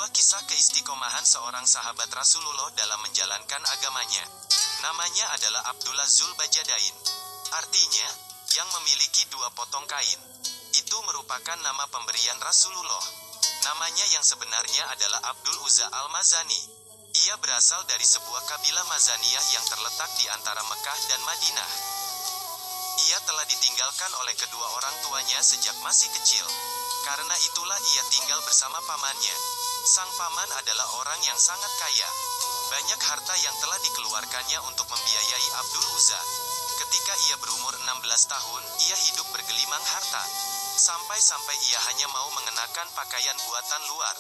Sebuah kisah keistiqomahan seorang sahabat Rasulullah dalam menjalankan agamanya. Namanya adalah Abdullah Zulbajadain. Artinya, yang memiliki dua potong kain. Itu merupakan nama pemberian Rasulullah. Namanya yang sebenarnya adalah Abdul Uzza al-Mazani. Ia berasal dari sebuah kabilah Mazaniyah yang terletak di antara Mekah dan Madinah. Ia telah ditinggalkan oleh kedua orang tuanya sejak masih kecil. Karena itulah ia tinggal bersama pamannya. Sang paman adalah orang yang sangat kaya. Banyak harta yang telah dikeluarkannya untuk membiayai Abdul Uzza. Ketika ia berumur 16 tahun, ia hidup bergelimang harta. Sampai-sampai ia hanya mau mengenakan pakaian buatan luar.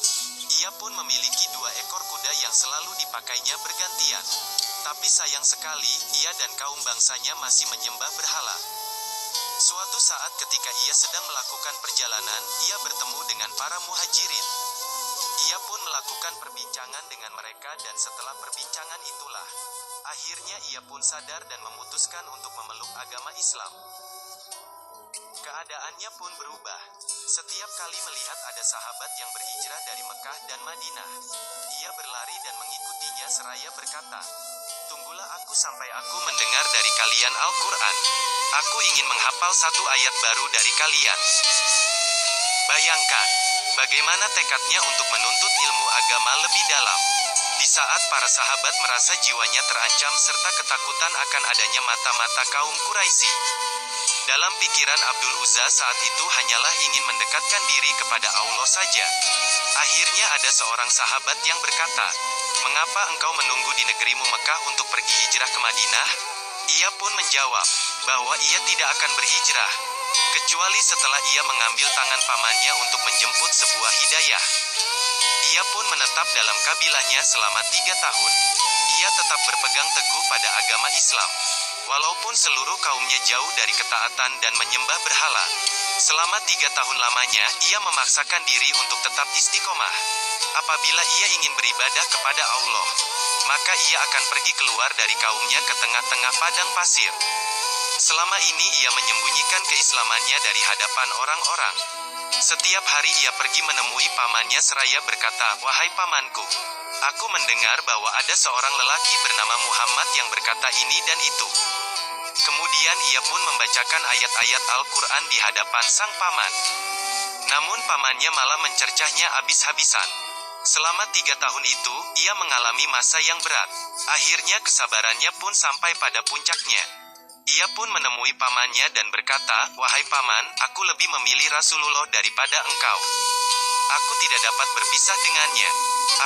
Ia pun memiliki 2 ekor kuda yang selalu dipakainya bergantian. Tapi sayang sekali, ia dan kaum bangsanya masih menyembah berhala. Suatu saat ketika ia sedang melakukan perjalanan, ia bertemu dengan para muhajirin. Ia pun melakukan perbincangan dengan mereka dan setelah perbincangan itulah, akhirnya ia pun sadar dan memutuskan untuk memeluk agama Islam. Keadaannya pun berubah. Setiap kali melihat ada sahabat yang berhijrah dari Mekah dan Madinah, ia berlari dan mengikutinya seraya berkata, "Tunggulah aku sampai aku mendengar dari kalian Al-Quran. Aku ingin menghafal 1 ayat baru dari kalian." Bayangkan, bagaimana tekadnya untuk menuntut ilmu agama lebih dalam. Di saat para sahabat merasa jiwanya terancam serta ketakutan akan adanya mata-mata kaum Quraisy. Dalam pikiran Abdul Uzza saat itu hanyalah ingin mendekatkan diri kepada Allah saja. Akhirnya ada seorang sahabat yang berkata, "Mengapa engkau menunggu di negerimu Mekah untuk pergi hijrah ke Madinah?" Ia pun menjawab, bahwa ia tidak akan berhijrah, kecuali setelah ia mengambil tangan pamannya untuk menjemput sebuah hidayah. Ia pun menetap dalam kabilahnya selama 3 tahun. Ia tetap berpegang teguh pada agama Islam. Walaupun seluruh kaumnya jauh dari ketaatan dan menyembah berhala. Selama 3 tahun lamanya, ia memaksakan diri untuk tetap istiqomah. Apabila ia ingin beribadah kepada Allah, maka ia akan pergi keluar dari kaumnya ke tengah-tengah padang pasir. Selama ini ia menyembunyikan keislamannya dari hadapan orang-orang. Setiap hari ia pergi menemui pamannya seraya berkata, "Wahai pamanku, aku mendengar bahwa ada seorang lelaki bernama Muhammad yang berkata ini dan itu." Kemudian ia pun membacakan ayat-ayat Al-Quran di hadapan sang paman. Namun pamannya malah mencercahnya habis-habisan. Selama 3 tahun itu, ia mengalami masa yang berat. Akhirnya kesabarannya pun sampai pada puncaknya. Ia pun menemui pamannya dan berkata, "Wahai paman, aku lebih memilih Rasulullah daripada engkau. Aku tidak dapat berpisah dengannya.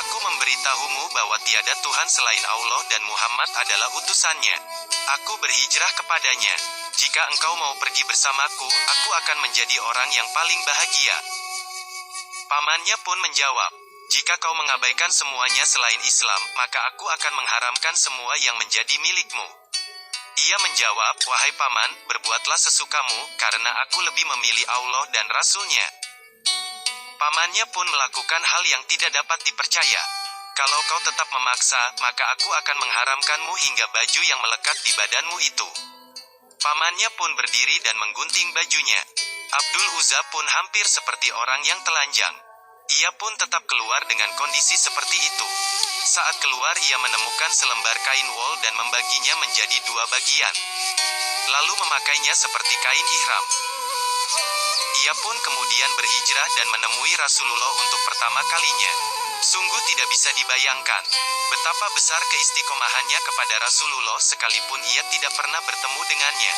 Aku memberitahumu bahwa tiada Tuhan selain Allah dan Muhammad adalah utusannya. Aku berhijrah kepadanya. Jika engkau mau pergi bersamaku, aku akan menjadi orang yang paling bahagia." Pamannya pun menjawab, "Jika kau mengabaikan semuanya selain Islam, maka aku akan mengharamkan semua yang menjadi milikmu." Ia menjawab, "Wahai paman, berbuatlah sesukamu, karena aku lebih memilih Allah dan Rasul-Nya." Pamannya pun melakukan hal yang tidak dapat dipercaya. "Kalau kau tetap memaksa, maka aku akan mengharamkanmu hingga baju yang melekat di badanmu itu." Pamannya pun berdiri dan menggunting bajunya. Abdul Uzza pun hampir seperti orang yang telanjang. Ia pun tetap keluar dengan kondisi seperti itu. Saat keluar ia menemukan selembar kain wol dan membaginya menjadi 2 bagian. Lalu memakainya seperti kain ihram. Ia pun kemudian berhijrah dan menemui Rasulullah untuk pertama kalinya. Sungguh tidak bisa dibayangkan betapa besar keistiqomahannya kepada Rasulullah sekalipun ia tidak pernah bertemu dengannya.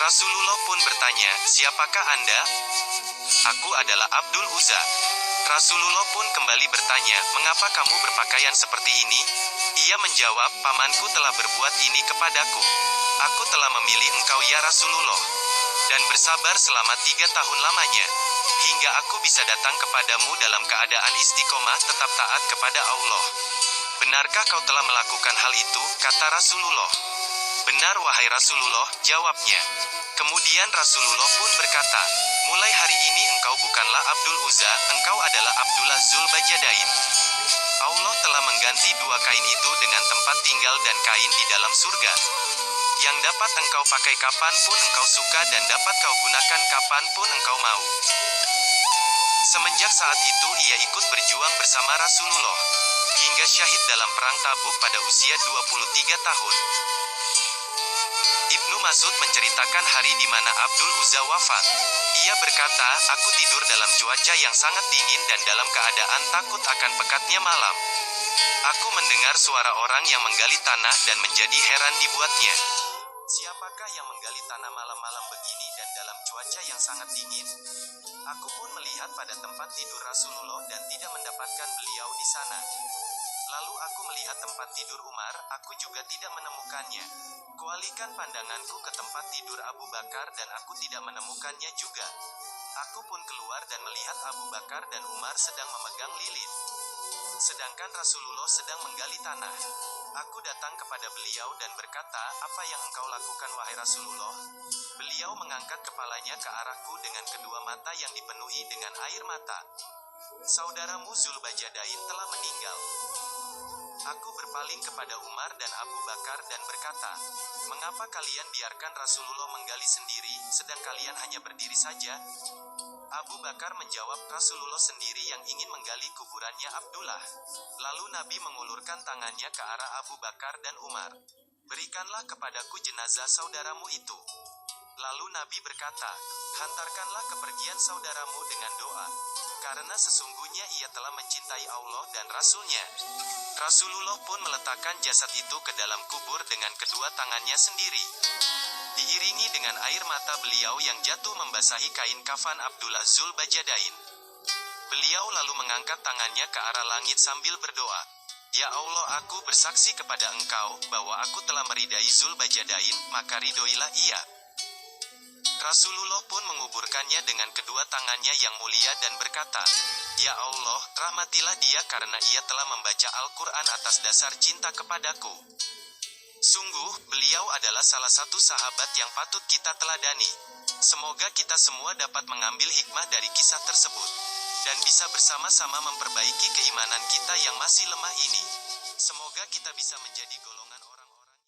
Rasulullah pun bertanya, "Siapakah Anda?" "Aku adalah Abdul Uzza." Rasulullah pun kembali bertanya, "Mengapa kamu berpakaian seperti ini?" Ia menjawab, "Pamanku telah berbuat ini kepadaku. Aku telah memilih engkau ya Rasulullah, dan bersabar selama 3 tahun lamanya, hingga aku bisa datang kepadamu dalam keadaan istiqomah tetap taat kepada Allah." "Benarkah kau telah melakukan hal itu?" kata Rasulullah. "Benar wahai Rasulullah," jawabnya. Kemudian Rasulullah pun berkata, "Mulai hari ini engkau bukanlah Abdul Uzza, engkau adalah Abdullah Zulbajadain. Allah telah mengganti 2 kain itu dengan tempat tinggal dan kain di dalam surga, yang dapat engkau pakai kapan pun engkau suka dan dapat kau gunakan kapan pun engkau mau." Semenjak saat itu ia ikut berjuang bersama Rasulullah, hingga syahid dalam perang Tabuk pada usia 23 tahun. Ibnu Mas'ud menceritakan hari di mana Abdul Uzza wafat. Ia berkata, "Aku tidur dalam cuaca yang sangat dingin dan dalam keadaan takut akan pekatnya malam. Aku mendengar suara orang yang menggali tanah dan menjadi heran dibuatnya. Siapakah yang menggali tanah malam-malam begini dan dalam cuaca yang sangat dingin? Aku pun melihat pada tempat tidur Rasulullah dan tidak mendapatkan beliau di sana. Lalu aku melihat tempat tidur Umar, aku juga tidak menemukannya. Kualihkan pandanganku ke tempat tidur Abu Bakar dan aku tidak menemukannya juga. Aku pun keluar dan melihat Abu Bakar dan Umar sedang memegang lilin, sedangkan Rasulullah sedang menggali tanah. Aku datang kepada beliau dan berkata, 'Apa yang engkau lakukan wahai Rasulullah?' Beliau mengangkat kepalanya ke arahku dengan kedua mata yang dipenuhi dengan air mata. 'Saudaramu Zulbajadain telah meninggal.' Aku berpaling kepada Umar dan Abu Bakar dan berkata, 'Mengapa kalian biarkan Rasulullah menggali sendiri, sedang kalian hanya berdiri saja?' Abu Bakar menjawab, 'Rasulullah sendiri yang ingin menggali kuburannya Abdullah.' Lalu Nabi mengulurkan tangannya ke arah Abu Bakar dan Umar. 'Berikanlah kepadaku jenazah saudaramu itu.' Lalu Nabi berkata, 'Hantarkanlah kepergian saudaramu dengan doa, karena sesungguhnya ia telah mencintai Allah dan Rasul-Nya.' Rasulullah pun meletakkan jasad itu ke dalam kubur dengan kedua tangannya sendiri, diiringi dengan air mata beliau yang jatuh membasahi kain kafan Abdullah Zulbajadain. Beliau lalu mengangkat tangannya ke arah langit sambil berdoa, 'Ya Allah, aku bersaksi kepada Engkau bahwa aku telah meridai Zulbajadain, maka ridhoilah ia.' Rasulullah pun menguburkannya dengan kedua tangannya yang mulia dan berkata, 'Ya Allah, rahmatilah dia karena ia telah membaca Al-Quran atas dasar cinta kepadaku. Sungguh, beliau adalah salah satu sahabat yang patut kita teladani. Semoga kita semua dapat mengambil hikmah dari kisah tersebut, dan bisa bersama-sama memperbaiki keimanan kita yang masih lemah ini. Semoga kita bisa menjadi golongan